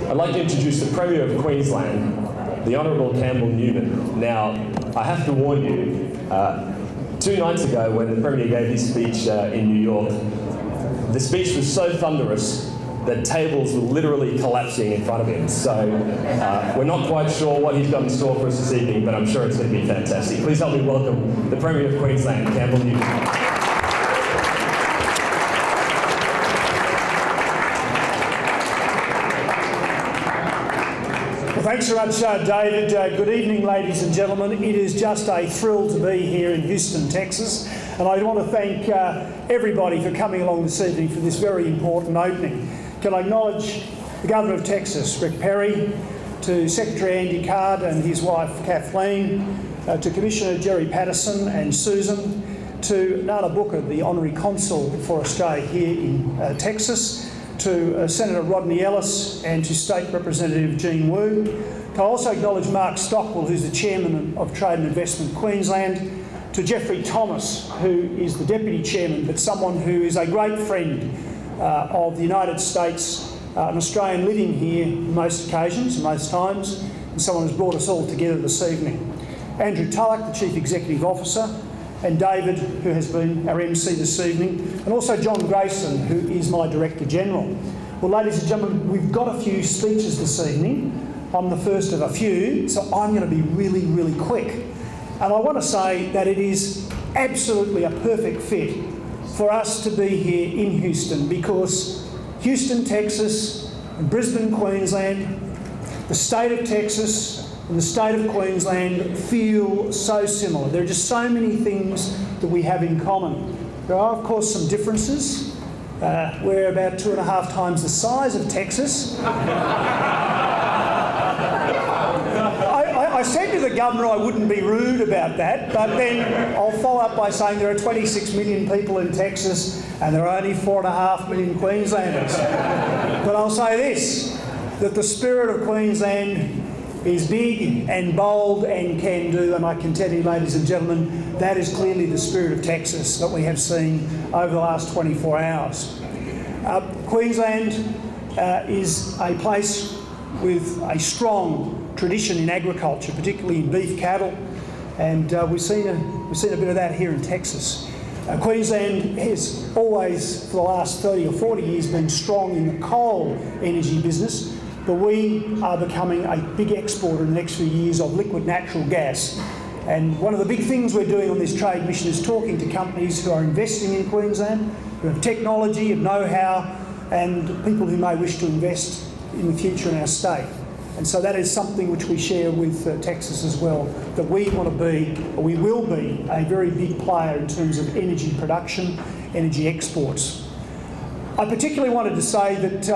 I'd like to introduce the Premier of Queensland, the Honourable Campbell Newman. Now, I have to warn you, 2 nights ago when the Premier gave his speech in New York, the speech was so thunderous that tables were literally collapsing in front of him. So we're not quite sure what he's got in store for us this evening, but I'm sure it's going to be fantastic. Please help me welcome the Premier of Queensland, Campbell Newman. Thanks very much, David. Good evening, ladies and gentlemen. It is just a thrill to be here in Houston, Texas, and I want to thank everybody for coming along this evening for this very important opening. Can I acknowledge the Governor of Texas, Rick Perry, to Secretary Andy Card and his wife Kathleen, to Commissioner Jerry Patterson and Susan, to Nana Booker, the Honorary Consul for Australia here in Texas, to Senator Rodney Ellis and to State Representative Jean Wu. Can I also acknowledge Mark Stockwell, who's the Chairman of Trade and Investment Queensland, to Jeffrey Thomas, who is the Deputy Chairman, but someone who is a great friend of the United States, an Australian living here on most occasions, most times, and someone who's brought us all together this evening. Andrew Tulloch, the Chief Executive Officer, and David, who has been our MC this evening, and also John Grayson, who is my Director General. Well, ladies and gentlemen, we've got a few speeches this evening. I'm the first of a few, so I'm going to be really, really quick. And I want to say that it is absolutely a perfect fit for us to be here in Houston, because Houston, Texas, and Brisbane, Queensland, the state of Texas, and the state of Queensland feel so similar. There are just so many things that we have in common. There are, of course, some differences. We're about 2.5 times the size of Texas. I said to the Governor I wouldn't be rude about that, but then I'll follow up by saying there are 26 million people in Texas and there are only 4.5 million Queenslanders. But I'll say this, that the spirit of Queensland is big and bold and can do, and I can tell you, ladies and gentlemen, that is clearly the spirit of Texas that we have seen over the last 24 hours. Queensland is a place with a strong tradition in agriculture, particularly in beef cattle, and we've seen a bit of that here in Texas. Queensland has always, for the last 30 or 40 years, been strong in the coal energy business, but we are becoming a big exporter in the next few years of liquid natural gas. And one of the big things we're doing on this trade mission is talking to companies who are investing in Queensland, who have technology, have know-how, and people who may wish to invest in the future in our state. And so that is something which we share with Texas as well, that we want to be, or we will be, a very big player in terms of energy production, energy exports. I particularly wanted to say that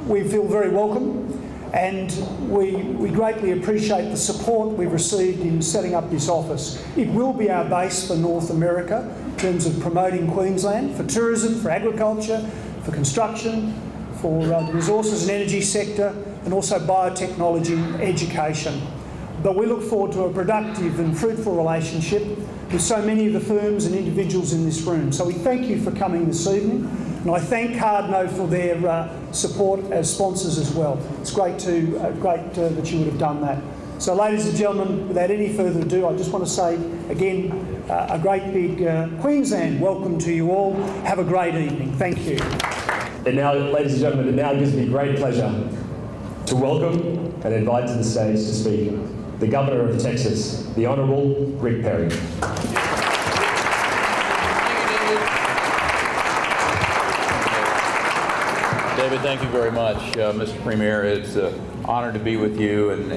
we feel very welcome, and we greatly appreciate the support we've received in setting up this office. It will be our base for North America in terms of promoting Queensland, for tourism, for agriculture, for construction, for the resources and energy sector, and also biotechnology and education. But we look forward to a productive and fruitful relationship with so many of the firms and individuals in this room. So we thank you for coming this evening, and I thank Cardno for their support as sponsors as well. It's great that you would have done that. So ladies and gentlemen, without any further ado, I just want to say again a great big Queensland welcome to you all. Have a great evening. Thank you. And now, ladies and gentlemen, it now gives me great pleasure to welcome and invite to the stage to speak the Governor of Texas, the Honourable Rick Perry. David, thank you very much, Mr. Premier. It's an honor to be with you, and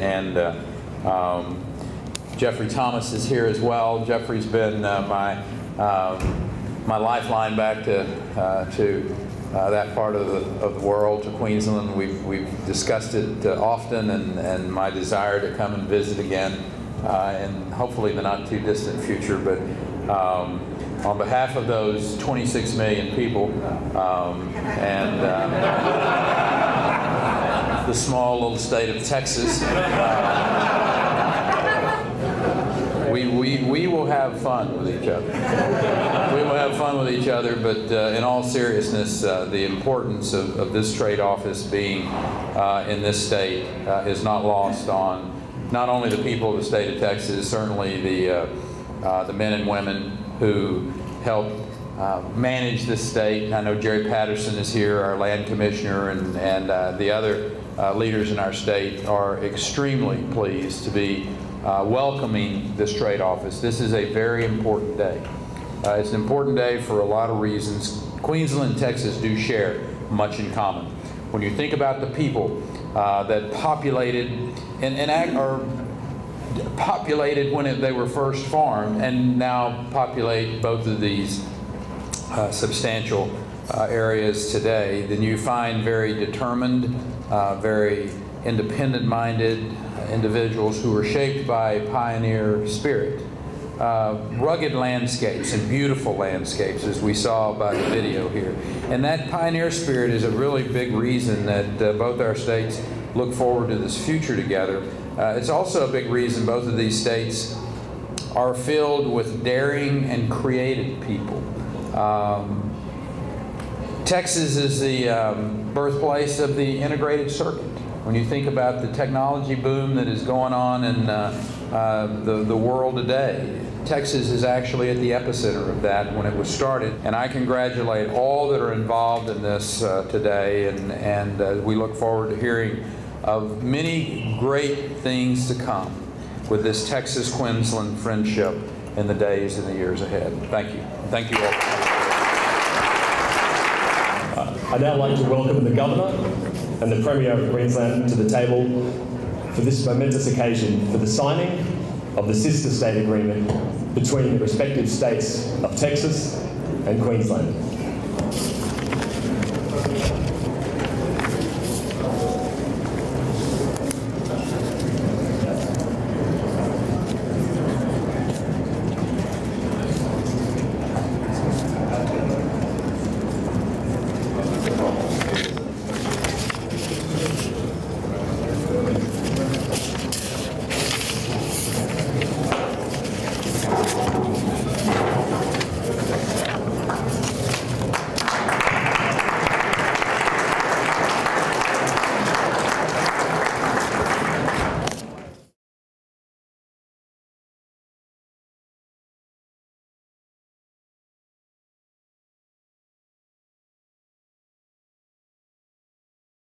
Jeffrey Thomas is here as well. Jeffrey's been my lifeline back to that part of the world, to Queensland. We've discussed it often, and my desire to come and visit again, and hopefully in the not too distant future. But on behalf of those 26 million people and the small little state of Texas, We will have fun with each other. We will have fun with each other, but in all seriousness, the importance of this trade office being in this state is not lost on not only the people of the state of Texas, certainly the men and women who help manage this state. I know Jerry Patterson is here, our land commissioner, and the other leaders in our state are extremely pleased to be welcoming this trade office. This is a very important day. It's an important day for a lot of reasons. Queensland and Texas do share much in common. When you think about the people that populated or populated when they were first farmed and now populate both of these substantial areas today, then you find very determined, very independent-minded individuals who were shaped by pioneer spirit. Rugged landscapes and beautiful landscapes, as we saw by the video here. And that pioneer spirit is a really big reason that both our states look forward to this future together. It's also a big reason both of these states are filled with daring and creative people. Texas is the birthplace of the integrated circuit. When you think about the technology boom that is going on in the world today, Texas is actually at the epicenter of that when it was started. And I congratulate all that are involved in this today, and we look forward to hearing of many great things to come with this Texas-Queensland friendship in the days and the years ahead. Thank you. Thank you all. I'd now like to welcome the Governor and the Premier of Queensland to the table for this momentous occasion for the signing of the sister state agreement between the respective states of Texas and Queensland.